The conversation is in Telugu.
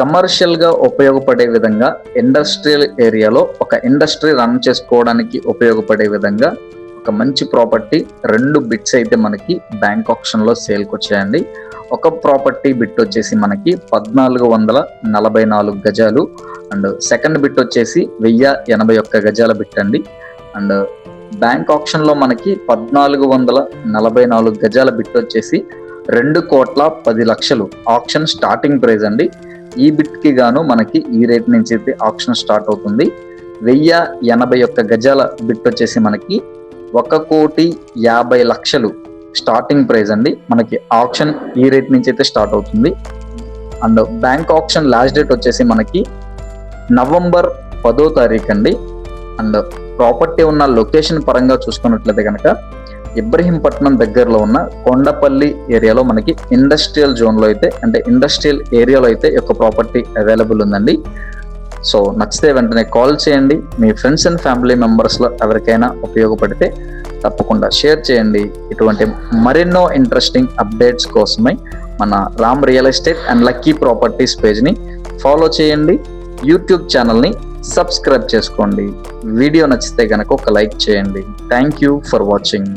కమర్షియల్గా ఉపయోగపడే విధంగా ఇండస్ట్రియల్ ఏరియాలో ఒక ఇండస్ట్రీ రన్ చేసుకోవడానికి ఉపయోగపడే విధంగా ఒక మంచి ప్రాపర్టీ 2 బిట్స్ అయితే మనకి బ్యాంక్ ఆప్షన్లో సేల్కి వచ్చాయండి. ఒక ప్రాపర్టీ బిట్ వచ్చేసి మనకి 1444 గజాలు అండ్ సెకండ్ బిట్ వచ్చేసి 1081 గజాల బిట్ అండి. అండ్ బ్యాంక్ ఆప్షన్లో మనకి 1444 గజాల బిట్ వచ్చేసి 2,10,00,000 ఆప్షన్ స్టార్టింగ్ ప్రైస్ అండి. ఈ బిట్కి గాను మనకి ఈ రేట్ నుంచి అయితే ఆప్షన్ స్టార్ట్ అవుతుంది. 1081 గజాల బిట్ వచ్చేసి మనకి 1,50,00,000 స్టార్టింగ్ ప్రైస్ అండి. మనకి ఆప్షన్ ఈ రేట్ నుంచి అయితే స్టార్ట్ అవుతుంది. And bank option last date వచ్చేసి మనకి నవంబర్ 10వ తారీఖు అండి. అండ్ ప్రాపర్టీ ఉన్న లొకేషన్ పరంగా చూసుకున్నట్లయితే కనుక ఇబ్రహీంపట్నం దగ్గరలో ఉన్న కొండపల్లి ఏరియాలో మనకి ఇండస్ట్రియల్ జోన్లో అయితే అంటే ఇండస్ట్రియల్ ఏరియాలో అయితే ఒక ప్రాపర్టీ అవైలబుల్ ఉందండి. సో నచ్చితే వెంటనే కాల్ చేయండి. మీ ఫ్రెండ్స్ అండ్ ఫ్యామిలీ మెంబర్స్లో ఎవరికైనా ఉపయోగపడితే తప్పకుండా షేర్ చేయండి. ఇటువంటి మరెన్నో ఇంట్రెస్టింగ్ అప్డేట్స్ కోసమై మన Ram real estate and lucky properties పేజ్ని ఫాలో చేయండి. యూట్యూబ్ ఛానల్ని సబ్స్క్రైబ్ చేసుకోండి. వీడియో నచ్చితే కనుక ఒక లైక్ చేయండి. Thank you for watching.